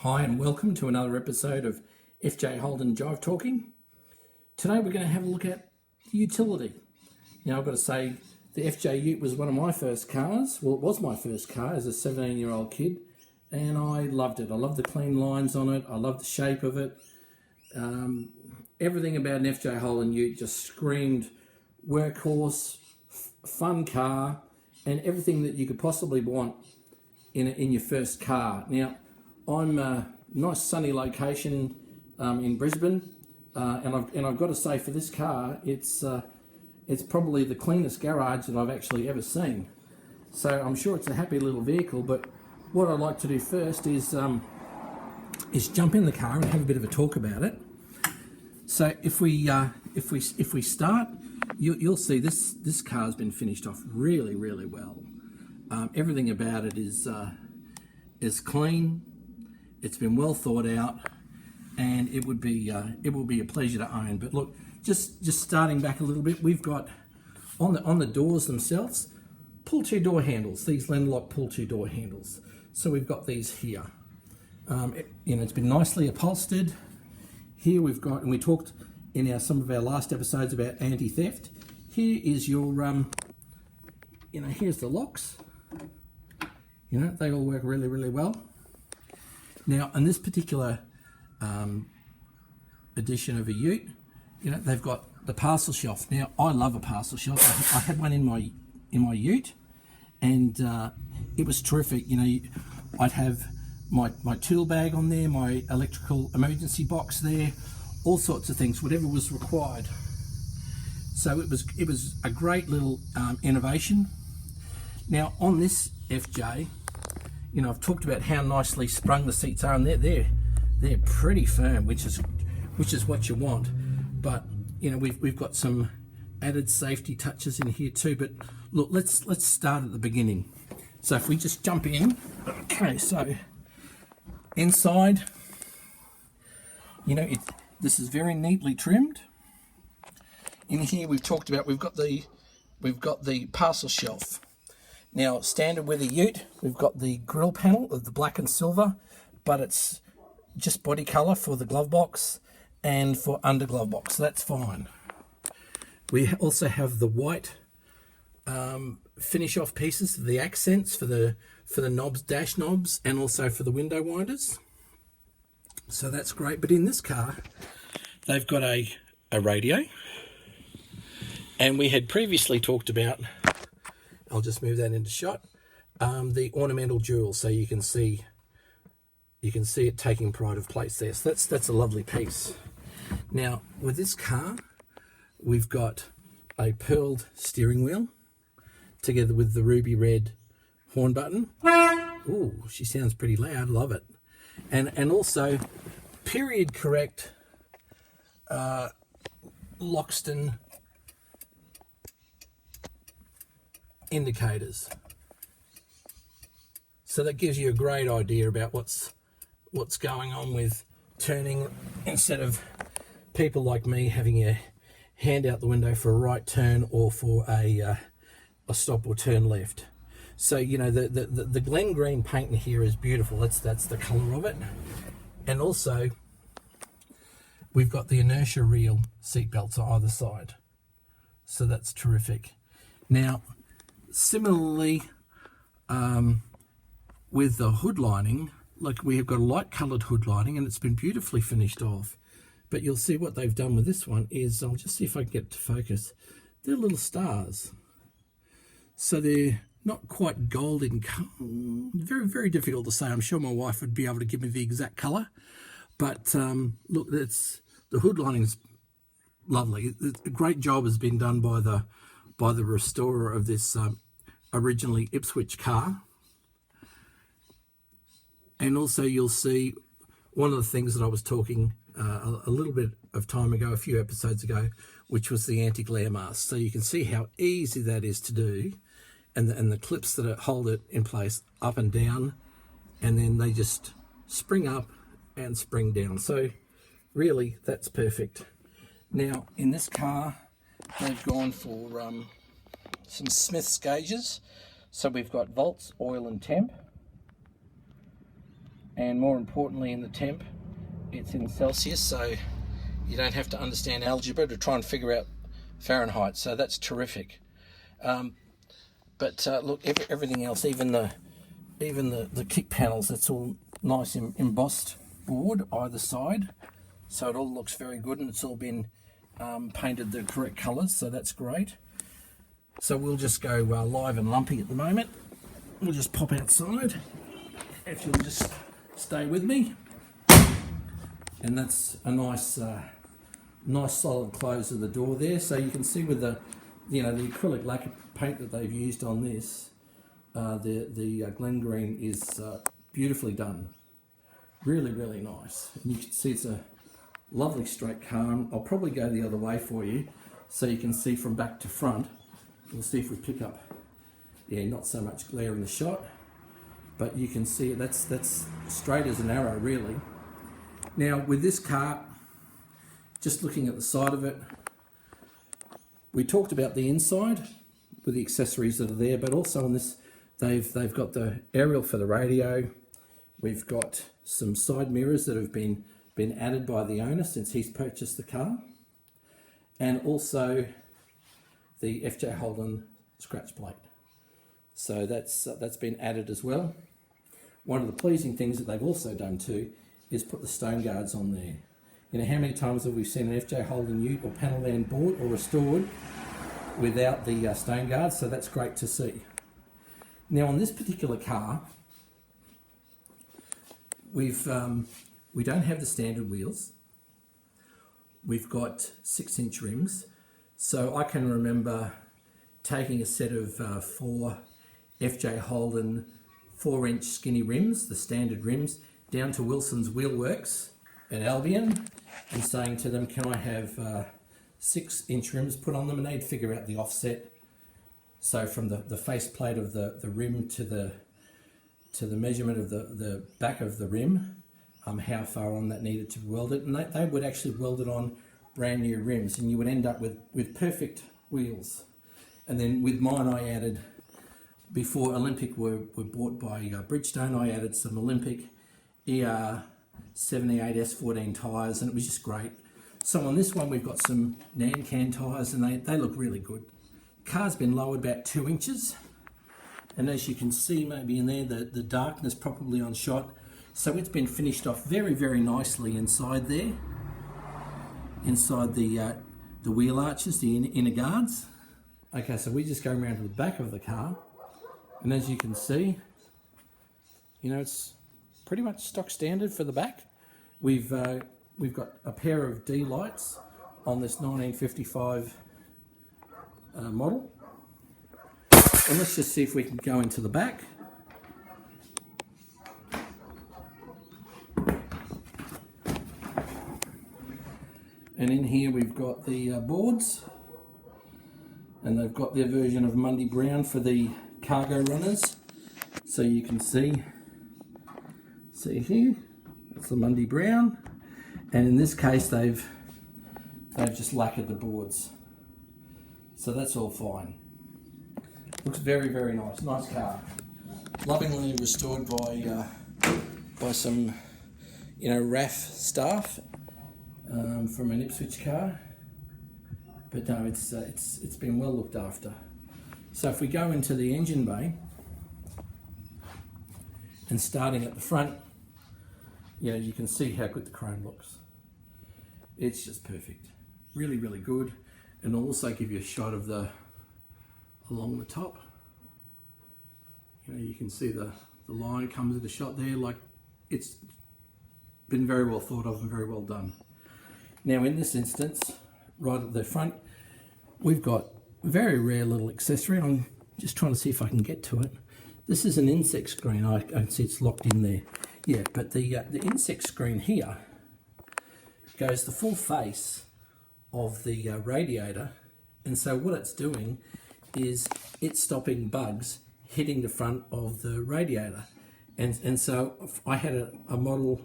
Hi and welcome to another episode of FJ Holden Jive Talking. Today we're going to have a look at the utility. Now I've got to say the FJ Ute was one of my first cars. Well, it was my first car as a 17-year-old kid and I loved it. I loved the clean lines on it. I loved the shape of it. Everything about an FJ Holden Ute just screamed workhorse, fun car, and everything that you could possibly want in your first car. Now, I'm a nice sunny location in Brisbane, and I've got to say for this car, it's probably the cleanest garage that I've actually ever seen. So I'm sure it's a happy little vehicle. But what I'd like to do first is jump in the car and have a bit of a talk about it. So if we start, you'll see this car's been finished off really well. Everything about it is clean. It's been well thought out, and it will be a pleasure to own. But look, just starting back a little bit, we've got on the doors themselves pull-to door handles. These Landlock pull-to door handles. So we've got these here. It's been nicely upholstered. Here we've got, and we talked in some of our last episodes about anti-theft. Here is your here's the locks. They all work really well. Now, in this particular edition of a Ute, they've got the parcel shelf. Now, I love a parcel shelf. I had one in my Ute, and it was terrific. I'd have my tool bag on there, my electrical emergency box there, all sorts of things, whatever was required. So it was a great little innovation. Now, on this FJ, I've talked about how nicely sprung the seats are, and they're pretty firm, which is what you want. But we've got some added safety touches in here too. But look, let's start at the beginning. So if we just jump in, okay. So inside, this is very neatly trimmed. In here, we've talked about we've got the parcel shelf. Now, standard with a Ute, we've got the grille panel of the black and silver, but it's just body colour for the glove box and for under glove box, so that's fine. We also have the white finish off pieces, the accents for the knobs, dash knobs, and also for the window winders. So that's great. But in this car, they've got a radio, and we had previously talked about, I'll just move that into shot, the ornamental jewels, so you can see it taking pride of place there. So that's a lovely piece. Now, with this car, we've got a pearled steering wheel together with the ruby red horn button. Ooh, she sounds pretty loud, love it. And also period correct Loxton indicators. So that gives you a great idea about what's going on with turning, instead of people like me having your hand out the window for a right turn or for a stop or turn left. So the Glen Green paint in here is beautiful. That's the colour of it. And also we've got the inertia reel seat belts on either side. So that's terrific. Now, similarly, with the hood lining, like we have got a light coloured hood lining, and it's been beautifully finished off. But you'll see what they've done with this one is, I'll just see if I can get it to focus. They're little stars. So they're not quite gold in colour. Very difficult to say. I'm sure my wife would be able to give me the exact colour. But look, the hood lining is lovely. A great job has been done by the restorer of this originally Ipswich car. And also you'll see one of the things that I was talking a little bit of time ago, a few episodes ago, which was the anti-glare mask. So you can see how easy that is to do, and the clips that hold it in place up and down, and then they just spring up and spring down. So really, that's perfect. Now, in this car, they've gone for some Smith's gauges. So we've got volts, oil and temp. and more importantly in the temp, it's in Celsius, so you don't have to understand algebra to try and figure out Fahrenheit, so that's terrific. But look, everything else, even the kick panels, that's all nice embossed board either side, so it all looks very good, and it's all been painted the correct colours, so that's great. So we'll just go live and lumpy at the moment. We'll just pop outside, if you'll just stay with me. And that's a nice solid close of the door there. So you can see with the acrylic lacquer paint that they've used on this, the Glen Green is beautifully done. Really, really nice. And you can see it's a lovely straight car. I'll probably go the other way for you so you can see from back to front. We'll see if we pick up, not so much glare in the shot, but you can see that's straight as an arrow really. Now with this car, just looking at the side of it, we talked about the inside with the accessories that are there, but also on this, they've got the aerial for the radio. We've got some side mirrors that have been added by the owner since he's purchased the car, and also the FJ Holden scratch plate. So that's been added as well. One of the pleasing things that they've also done too is put the stone guards on there. You know, how many times have we seen an FJ Holden ute or panel van bought or restored without the stone guards? So that's great to see. Now on this particular car, we don't have the standard wheels. We've got 6-inch rims. So I can remember taking a set of 4 FJ Holden 4-inch skinny rims, the standard rims, down to Wilson's Wheelworks at Albion and saying to them, can I have 6-inch rims put on them? And they'd figure out the offset. So from the faceplate of the rim to the measurement of the back of the rim, how far on that needed to be welded. And they would actually weld it on brand new rims, and you would end up with perfect wheels. And then with mine, I added, before Olympic were bought by Bridgestone, I added some Olympic ER 78 S14 tyres, and it was just great. So on this one, we've got some Nancan tyres, and they look really good. Car's been lowered about 2 inches, and as you can see maybe in there, the darkness probably on shot. So it's been finished off very, very nicely inside there. Inside the wheel arches, the inner guards. Okay, so we just go around to the back of the car, and as you can see, it's pretty much stock standard for the back. We've got a pair of D lights on this 1955 model, and let's just see if we can go into the back. And in here we've got the boards, and they've got their version of Mundy Brown for the cargo runners. So you can see here, it's the Mundy Brown, and in this case they've just lacquered the boards. So that's all fine. Looks very, very nice. Nice car. Lovingly restored by some RAF staff. From an Ipswich car, but no, it's been well looked after. So if we go into the engine bay, and starting at the front, you can see how good the chrome looks. It's just perfect, really, really good, and I'll also give you a shot of along the top. You can see the line comes into shot there. Like, it's been very well thought of and very well done. Now in this instance, right at the front, we've got a very rare little accessory. I'm just trying to see if I can get to it. This is an insect screen. I can see it's locked in there. Yeah, but the insect screen here goes the full face of the radiator, and so what it's doing is it's stopping bugs hitting the front of the radiator. And so I had a model.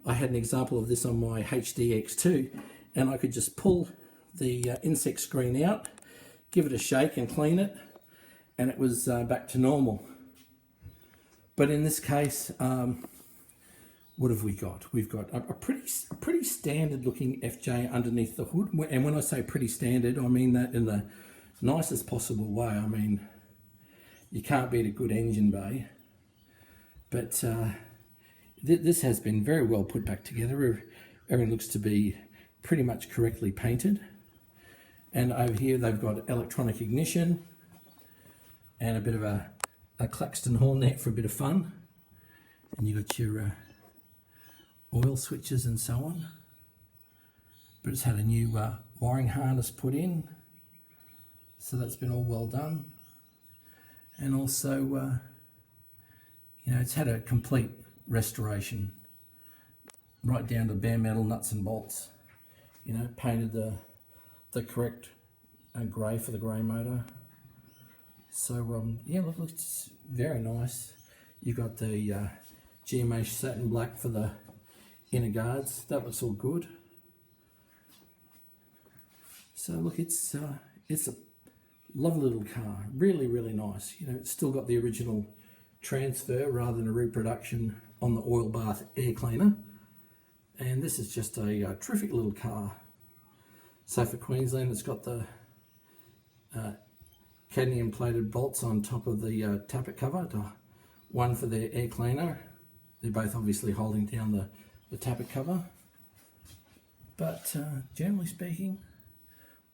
I had an example of this on my HDX2, and I could just pull the insect screen out, give it a shake and clean it, and it was back to normal. But in this case, what have we got? We've got a pretty standard looking FJ underneath the hood. And when I say pretty standard, I mean that in the nicest possible way. I mean, you can't beat a good engine bay. But this has been very well put back together. Everything looks to be pretty much correctly painted. And over here they've got electronic ignition and a bit of a Claxton horn there for a bit of fun. And you've got your oil switches and so on. But it's had a new wiring harness put in, so that's been all well done. And also, you know, it's had a complete restoration, right down to bare metal nuts and bolts. You know, painted the correct grey for the grey motor. So yeah, look, looks very nice. You've got the GMA satin black for the inner guards. That looks all good. So look, it's a lovely little car. Really, really nice. You know, it's still got the original transfer rather than a reproduction on the oil bath air cleaner. And this is just a terrific little car. So for Queensland, it's got the cadmium plated bolts on top of the tappet cover, one for their air cleaner. They're both obviously holding down the tappet cover. But generally speaking,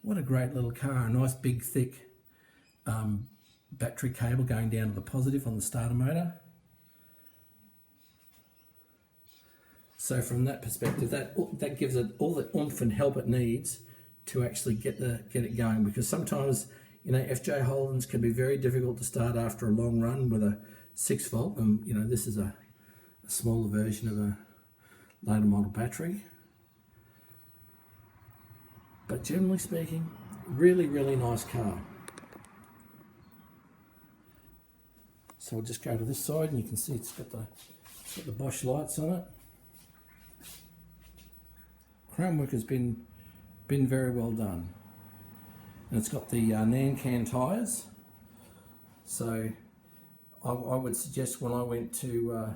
what a great little car. A nice big thick battery cable going down to the positive on the starter motor. So from that perspective, that gives it all the oomph and help it needs to actually get it going, because sometimes, you know, FJ Holdens can be very difficult to start after a long run with a 6-volt, and you know, this is a smaller version of a later model battery. But generally speaking, really, really nice car. So we'll just go to this side and you can see it's got the Bosch lights on it. Crown work has been very well done. And it's got the Nancan tyres. So I would suggest when I went to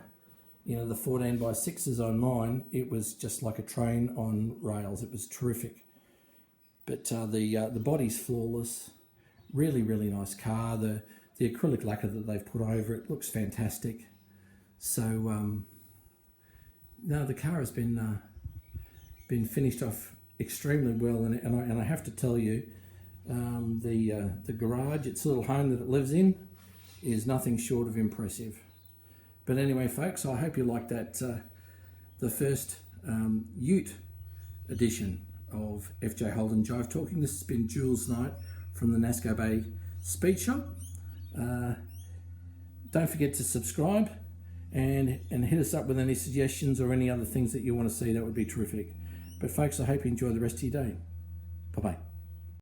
you know, the 14x6s on mine, it was just like a train on rails. It was terrific. But the body's flawless. Really, really nice car. The acrylic lacquer that they've put over it looks fantastic. So no, the car has been finished off extremely well, and I have to tell you, the garage, its little home that it lives in, is nothing short of impressive. But anyway, folks, I hope you liked that the first Ute edition of FJ Holden Jive Talking. This has been Jules Knight from the Nasco Bay Speed Shop. Don't forget to subscribe and hit us up with any suggestions or any other things that you want to see. That would be terrific. But folks, I hope you enjoy the rest of your day. Bye-bye.